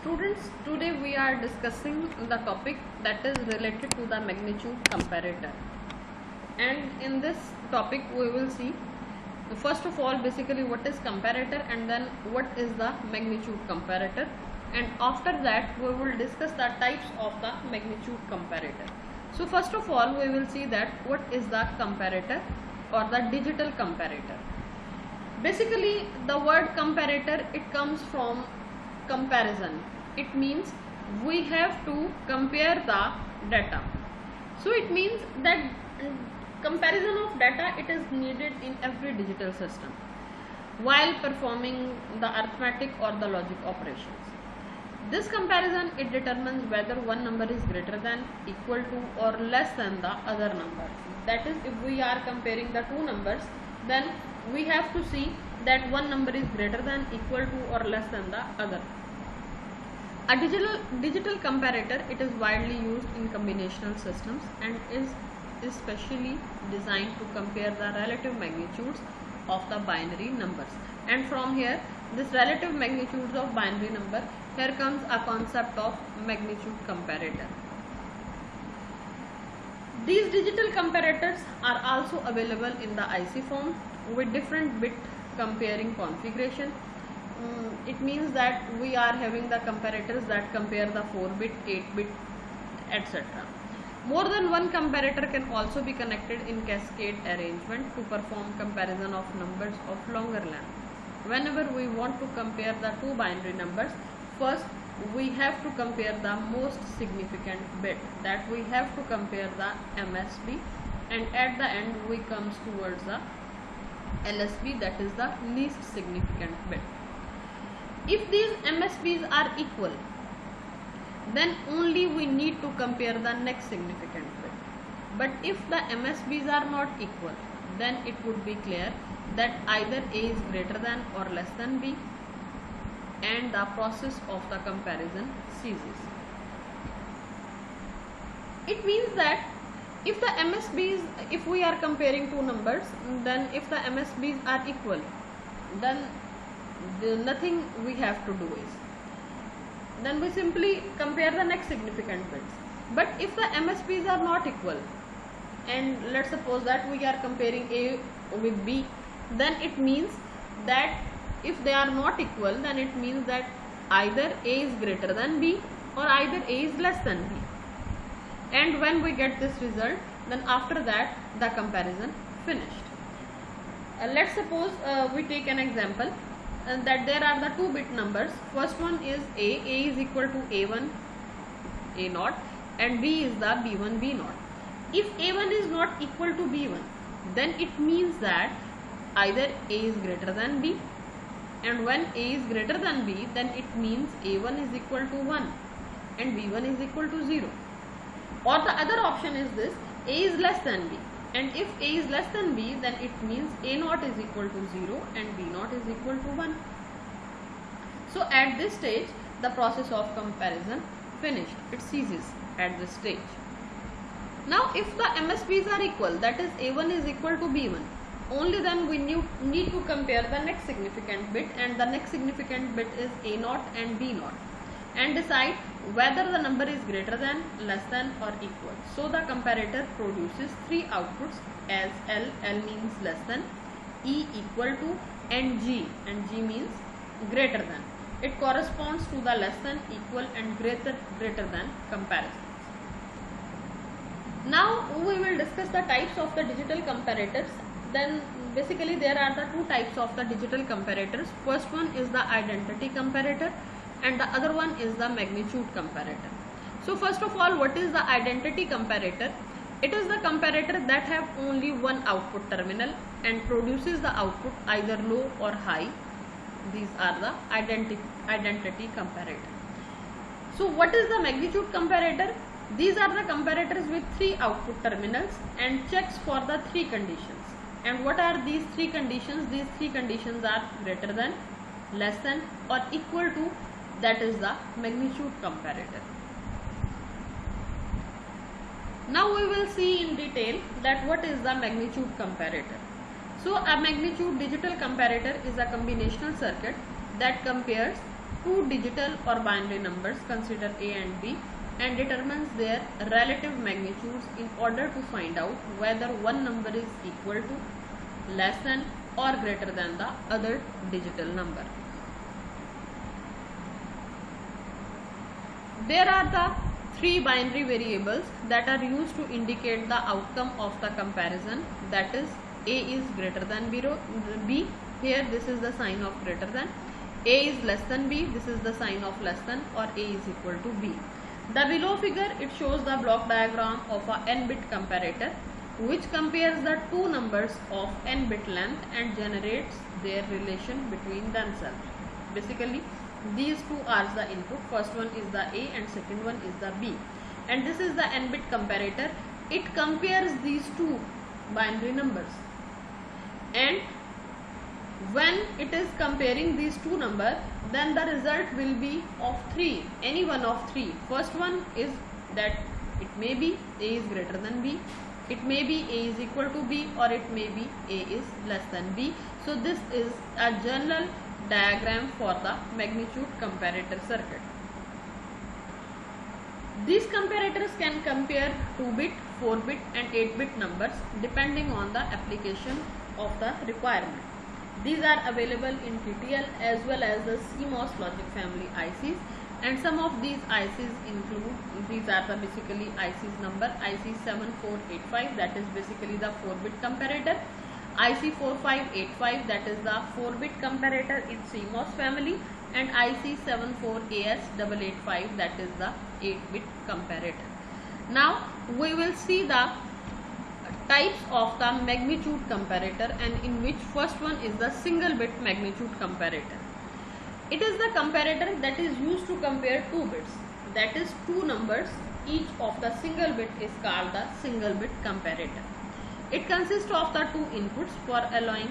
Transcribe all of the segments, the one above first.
Students, today we are discussing the topic that is related to the magnitude comparator, and in this topic we will see first of all basically what is comparator, and then what is the magnitude comparator, and after that we will discuss the types of the magnitude comparator. So first of all we will see that what is the comparator or the digital comparator. Basically the word comparator, it comes from comparison. It means we have to compare the data. So it means that comparison of data, it is needed in every digital system while performing the arithmetic or the logic operations. This comparison, it determines whether one number is greater than, equal to, or less than the other number. That is, if we are comparing the two numbers, then we have to see that one number is greater than, equal to, or less than the other. A digital comparator, it is widely used in combinational systems and is especially designed to compare the relative magnitudes of the binary numbers. And from here, this relative magnitudes of binary number, here comes a concept of magnitude comparator. These digital comparators are also available in the IC form with different bit comparing configuration. It means that we are having the comparators that compare the 4-bit, 8-bit, etc. More than one comparator can also be connected in cascade arrangement to perform comparison of numbers of longer length. Whenever we want to compare the two binary numbers, first we have to compare the most significant bit, that we have to compare the MSB, and at the end we comes towards the LSB, that is the least significant bit. If these MSBs are equal, then only we need to compare the next significant bit. But if the MSBs are not equal, then it would be clear that either A is greater than or less than B, and the process of the comparison ceases. It means that if the MSBs, if we are comparing two numbers, then if the MSBs are equal, then nothing we have to do is, then we simply compare the next significant bits. But if the MSBs are not equal, and let's suppose that we are comparing A with B, then it means that if they are not equal, then it means that either A is greater than B or either A is less than B. And when we get this result, then after that the comparison finished. Let's suppose we take an example that there are the 2-bit numbers. First one is A is equal to A1 A0 and B is the B1 B0. If A1 is not equal to B1, then it means that either A is greater than B, and when A is greater than B, then it means A1 is equal to 1 and B1 is equal to 0. Or the other option is this, A is less than B, and if A is less than B, then it means A0 is equal to 0 and B0 is equal to 1. So at this stage the process of comparison finished, it ceases at this stage. Now if the MSBs are equal, that is A1 is equal to B1, only then we need to compare the next significant bit, and the next significant bit is A0 and B0, and decide whether the number is greater than, less than, or equal. So the comparator produces three outputs as L means less than, E equal to, and G means greater than. It corresponds to the less than, equal, and greater than comparisons. Now we will discuss the types of the digital comparators. Then basically there are the two types of the digital comparators. First one is the identity comparator and the other one is the magnitude comparator. So first of all, what is the identity comparator? It is the comparator that have only one output terminal and produces the output either low or high. These are the identity comparator. So what is the magnitude comparator? These are the comparators with three output terminals and checks for the three conditions. And what are these three conditions? These three conditions are greater than, less than, or equal to, that is the magnitude comparator. Now we will see in detail that what is the magnitude comparator. So a magnitude digital comparator is a combinational circuit that compares two digital or binary numbers, consider A and B, and determines their relative magnitudes in order to find out whether one number is equal to, less than, or greater than the other digital number. There are the three binary variables that are used to indicate the outcome of the comparison, that is A is greater than B. Here this is the sign of greater than. A is less than B, this is the sign of less than, or A is equal to B. The below figure, it shows the block diagram of a n-bit comparator which compares the two numbers of n-bit length and generates their relation between themselves. Basically, these two are the input. First one is the A and second one is the B. And this is the n-bit comparator. It compares these two binary numbers. And when it is comparing these two numbers, then the result will be of 3, any one of 3. First one is that it may be A is greater than B, it may be A is equal to B, or it may be A is less than B. So this is a general diagram for the magnitude comparator circuit. These comparators can compare 2-bit, 4-bit and 8-bit numbers depending on the application of the requirement. These are available in TTL as well as the CMOS logic family ICs, and some of these ICs include, these are the basically ICs number, IC7485, that is basically the 4-bit comparator, IC4585, that is the 4-bit comparator in CMOS family, and IC74AS885, that is the 8-bit comparator. Now we will see the types of the magnitude comparator, and in which first one is the single bit magnitude comparator. It is the comparator that is used to compare 2 bits, that is 2 numbers. Each of the single bit is called the single bit comparator. It consists of the 2 inputs for allowing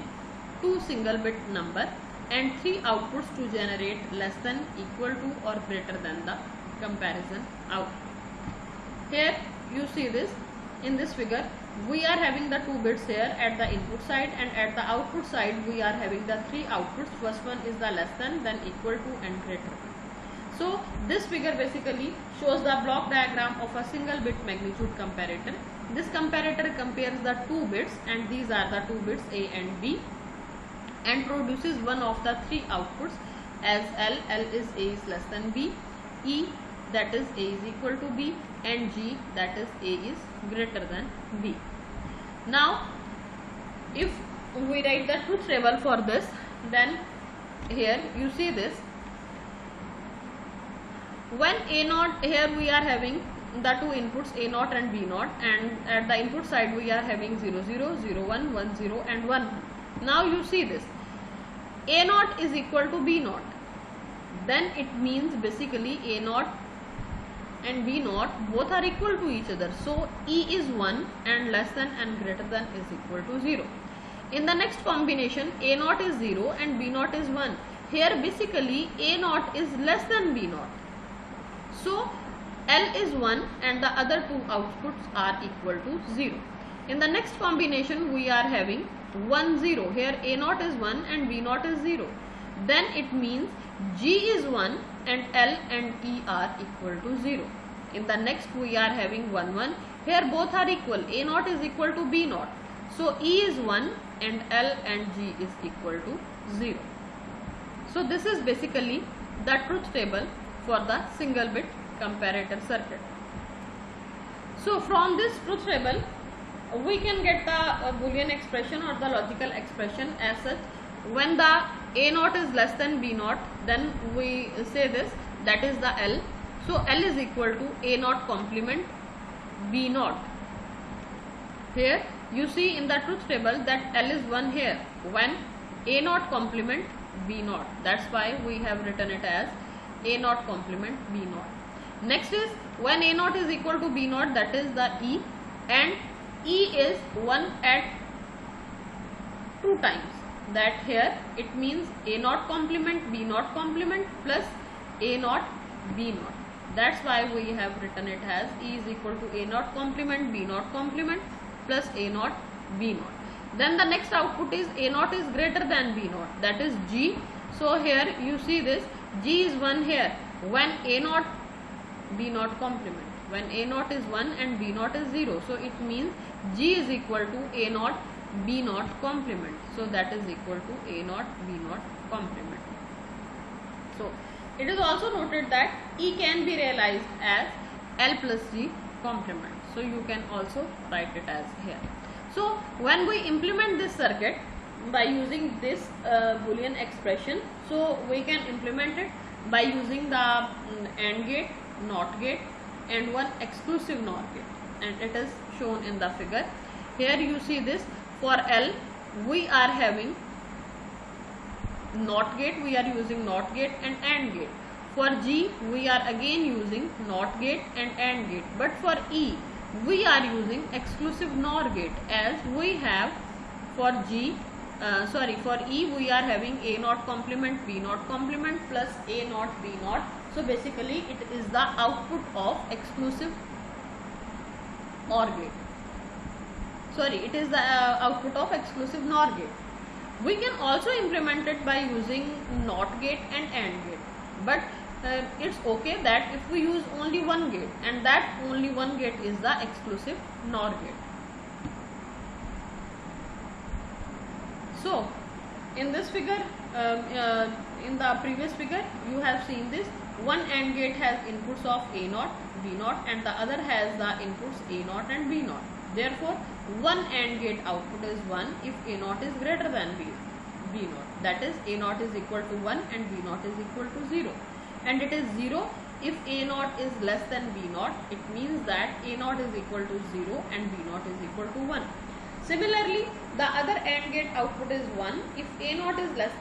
2 single bit number and 3 outputs to generate less than, equal to or greater than the comparison output. Here you see this, in this figure we are having the 2 bits here at the input side, and at the output side we are having the 3 outputs. First one is the less than, then equal to and greater than. So this figure basically shows the block diagram of a single bit magnitude comparator. This comparator compares the 2 bits, and these are the 2 bits A and B, and produces one of the 3 outputs as L is A is less than B, E that is A is equal to B, and G that is A is greater than B. Now if we write the truth table for this, then here you see this, when A0, here we are having the 2 inputs A0 and B0, and at the input side we are having 0 0, 0 1, 1 0 and 1. Now you see this, A0 is equal to B0, then it means basically A0 and B0 both are equal to each other. So E is 1 and less than and greater than is equal to 0. In the next combination, A0 is 0 and B0 is 1. Here basically A0 is less than B0. So L is 1 and the other 2 outputs are equal to 0. In the next combination we are having 1 0. Here A0 is 1 and B0 is 0. Then it means G is 1 and L and E are equal to 0. In the next we are having 1 1. Here both are equal. A0 is equal to B0. So E is 1 and L and G is equal to 0. So this is basically the truth table for the single bit comparator circuit. So from this truth table we can get the Boolean expression or the logical expression as such. When the A0 is less than B0, then we say this, that is the L. So L is equal to A0 complement B0. Here you see in the truth table that L is 1 here when A0 complement B0. That's why we have written it as A0 complement B0. Next is when A0 is equal to B0, that is the E, and E is 1 at 2 times. That here it means A0 complement B0 complement plus A0 B0. That's why we have written it as E is equal to A0 complement B0 complement plus A0 B0. Then the next output is A0 is greater than B0, that is G. So here you see this, G is 1 here when A naught B naught complement. When A naught is 1 and B naught is 0, so it means G is equal to A naught B naught complement. So that is equal to A naught B naught complement. So it is also noted that E can be realized as L plus G complement. So you can also write it as here. So when we implement this circuit by using this Boolean expression, so we can implement it by using the AND gate, NOT gate and one exclusive NOR gate, and it is shown in the figure. Here you see this. For L we are having NOT gate, we are using NOT gate and AND gate. For G we are again using NOT gate and AND gate, but for E we are using exclusive NOR gate, as we have for for E we are having A naught complement B naught complement plus A naught B naught. So basically it is the output of exclusive OR gate. It is the output of exclusive NOR gate. We can also implement it by using NOT gate and AND gate, but it's okay that if we use only one gate, and that only one gate is the exclusive NOR gate. So in this figure, in the previous figure you have seen this. One AND gate has inputs of A naught, B naught, and the other has the inputs A naught and B naught. Therefore one AND gate output is 1 if A naught is greater than B naught, that is A naught is equal to 1 and B naught is equal to 0, and it is 0 if A naught is less than B naught. It means that A naught is equal to 0 and B naught is equal to 1. Similarly, the other AND gate output is 1 if A naught is less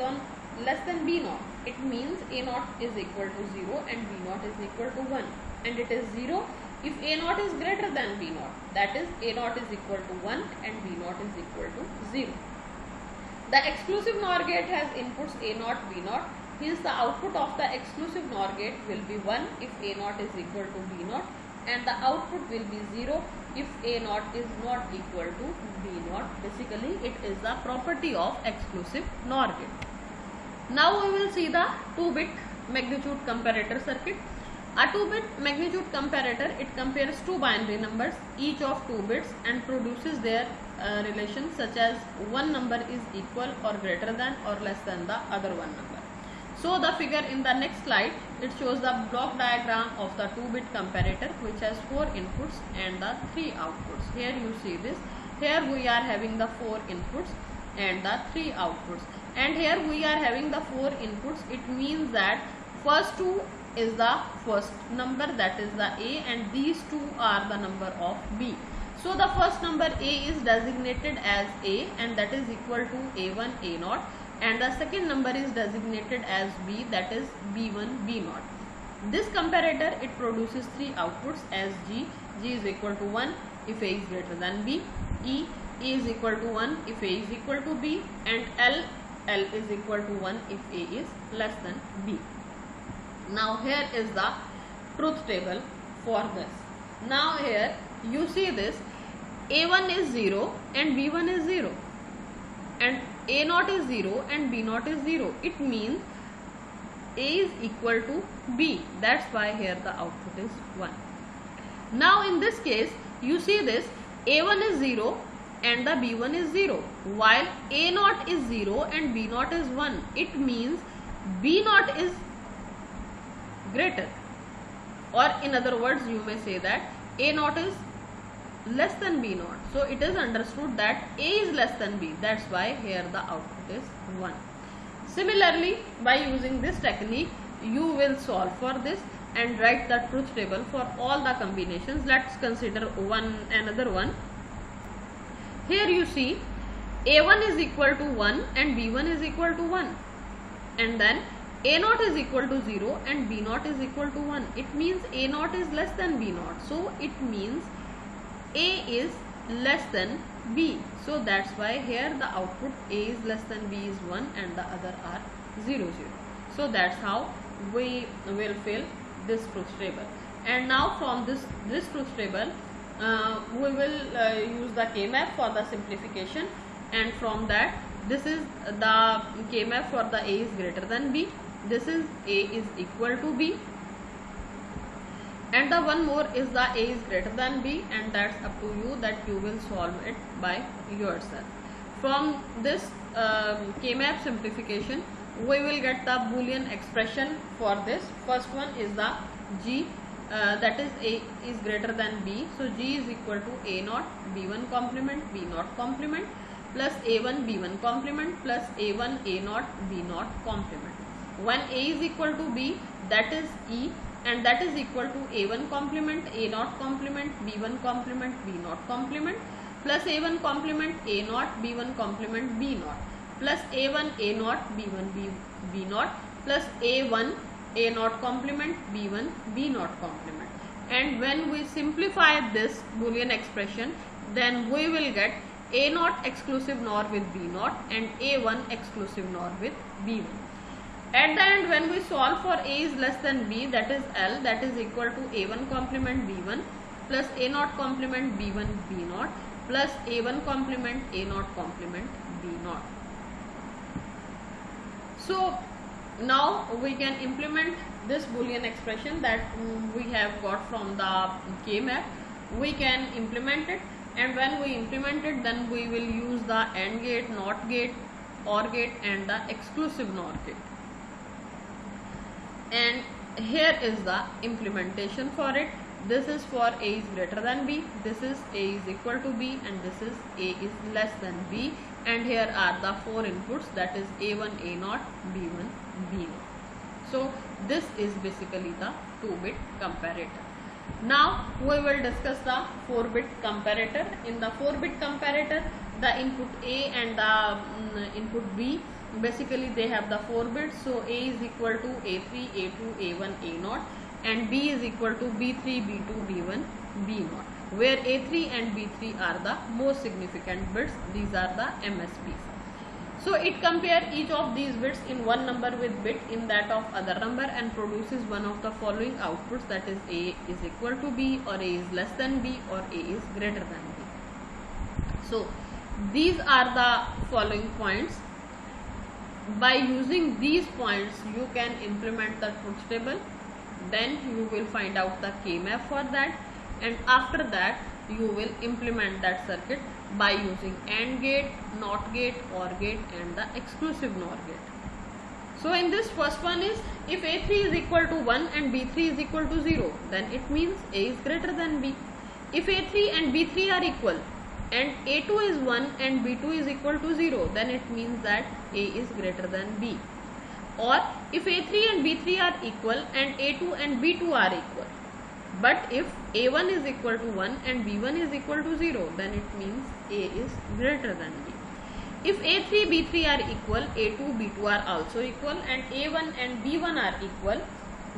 than B naught. It means A naught is equal to 0 and B naught is equal to 1, and it is 0 if A naught is greater than B naught, that is A naught is equal to 1 and B naught is equal to 0. The exclusive NOR gate has inputs A naught, B naught. Hence the output of the exclusive NOR gate will be 1 if A naught is equal to B naught, and the output will be 0 if A naught is not equal to B naught. Basically it is the property of exclusive NOR gate. Now we will see the 2-bit magnitude comparator circuit. A 2-bit magnitude comparator, it compares two binary numbers, each of 2 bits, and produces their relation such as one number is equal or greater than or less than the other one number. So the figure in the next slide, it shows the block diagram of the 2-bit comparator, which has 4 inputs and the 3 outputs. Here you see this. Here we are having the 4 inputs and the 3 outputs, and here we are having the 4 inputs. It means that first 2 is the first number, that is the A, and these 2 are the number of B. So the first number A is designated as A, and that is equal to A1 A naught, and the second number is designated as B, that is B1 B naught. This comparator, it produces 3 outputs as G is equal to 1 if A is greater than B, E is equal to 1 if A is equal to B, and L is equal to 1 if A is less than B. Now here is the truth table for this. Now here you see this, A1 is 0 and B1 is 0, and A naught is 0 and B naught is 0. It means A is equal to B. That's why here the output is 1. Now in this case you see this, A1 is 0 and the B1 is 0, while A naught is 0 and B naught is 1. It means B naught is greater, or in other words you may say that A naught is less than B naught. So it is understood that A is less than B. That's why here the output is 1. Similarly, by using this technique you will solve for this and write the truth table for all the combinations. Let's consider another one. Here you see A1 is equal to 1 and B1 is equal to 1, and then A naught is equal to 0 and B naught is equal to 1. It means A naught is less than B naught. So it means A is less than B. So that's why here the output A is less than B is 1 and the other are 0 0. So that's how we will fill this truth table. And now from this truth table we will use the K-map for the simplification, and from that this is the K-map for the A is greater than B, this is A is equal to B, and the one more is the A is greater than B, and that's up to you that you will solve it by yourself. From this K-map simplification, we will get the Boolean expression for this. First one is the G, that is A is greater than B, so G is equal to A naught B1 complement B naught complement plus A1 B1 complement plus A1 A naught B naught complement. When A is equal to B, that is E, and that is equal to A1 complement A naught complement B1 complement B naught complement plus A1 complement A naught B1 complement B naught plus A1 A naught B1 B naught plus A1 A naught complement B1 B naught complement. And when we simplify this Boolean expression, then we will get A naught exclusive NOR with B naught and A1 exclusive NOR with B1. At the end, when we solve for A is less than B, that is L, that is equal to A1 complement B1 plus A naught complement B1 B naught plus A1 complement A naught complement B naught. So now we can implement this Boolean expression that we have got from the K-map. We can implement it, and when we implement it, then we will use the AND gate, NOT gate, OR gate and the exclusive NOR gate. And here is the implementation for it. This is for A is greater than B, this is A is equal to B, and this is A is less than B, and here are the four inputs, that is A1 A naught B1 B naught. So this is basically the 2-bit comparator. Now we will discuss the 4-bit comparator. In the 4-bit comparator, the input A and the input B, basically they have the 4 bits. So A is equal to A3 A2 A1 A naught, and B is equal to B3 B2 B1 B naught, where A3 and B3 are the most significant bits. These are the MSBs. So it compares each of these bits in one number with bit in that of other number and produces one of the following outputs, that is A is equal to B, or A is less than B, or A is greater than B. So these are the following points. By using these points, you can implement the truth table. Then you will find out the K-map for that, and after that you will implement that circuit by using AND gate, NOT gate, OR gate and the exclusive NOR gate. So in this first one is, if A3 is equal to 1 and B3 is equal to 0, then it means A is greater than B. If A3 and B3 are equal and A2 is 1 and B2 is equal to 0, then it means that A is greater than B. Or if A3 and B3 are equal and A2 and B2 are equal, but if A1 is equal to 1 and B1 is equal to 0, then it means A is greater than B. If A3, B3 are equal, A2, B2 are also equal, and A1 and B1 are equal,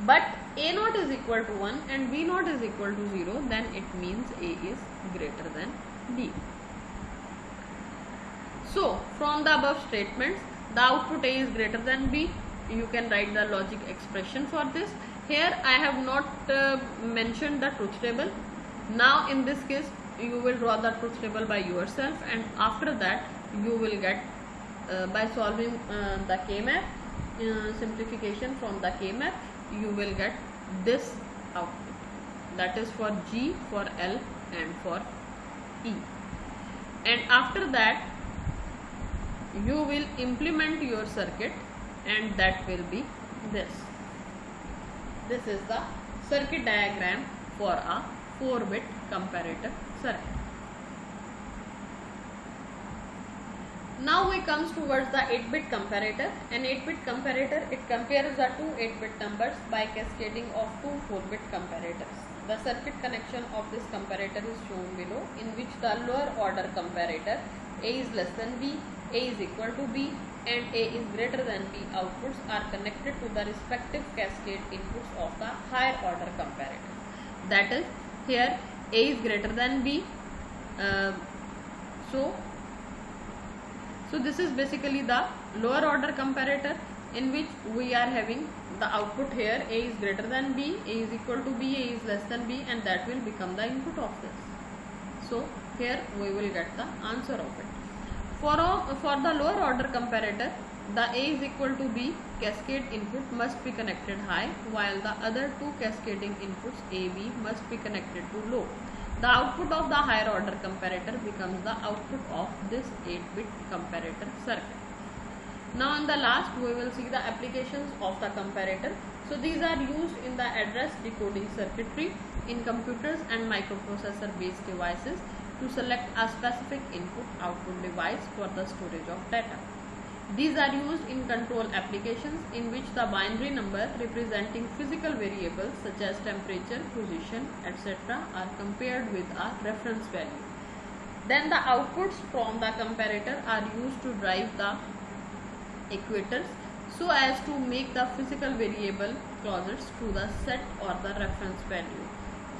but A0 is equal to 1 and B0 is equal to 0, then it means A is greater than B. So from the above statements, the output A is greater than B. You can write the logic expression for this. Here I have not mentioned the truth table. Now in this case you will draw the truth table by yourself, and after that you will get by solving the K-map simplification from the K-map, you will get this output, that is for G, for L and for E. And after that you will implement your circuit, and that will be this. This is the circuit diagram for a 4-bit comparator circuit. Now we comes towards the 8-bit comparator. An 8-bit comparator, it compares the two 8-bit numbers by cascading of two 4-bit comparators. The circuit connection of this comparator is shown below, in which the lower order comparator A is less than B, A is equal to B and A is greater than B outputs are connected to the respective cascade inputs of the higher order comparator. That is, here A is greater than B. So this is basically the lower order comparator, in which we are having the output here A is greater than B, A is equal to B, A is less than B, and that will become the input of this. So here we will get the answer of it. For the lower order comparator, the A is equal to B, cascade input must be connected high, while the other two cascading inputs A, B must be connected to low. The output of the higher order comparator becomes the output of this 8-bit comparator circuit. Now in the last we will see the applications of the comparator. So these are used in the address decoding circuitry in computers and microprocessor based devices to select a specific input-output device for the storage of data. These are used in control applications in which the binary number representing physical variables such as temperature, position, etc. are compared with a reference value. Then the outputs from the comparator are used to drive the equators so as to make the physical variable closest to the set or the reference value,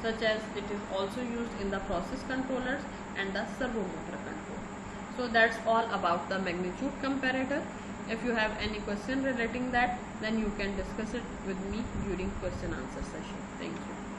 such as it is also used in the process controllers and the servo motor control. So that's all about the magnitude comparator. If you have any question relating that, then you can discuss it with me during question answer session. Thank you.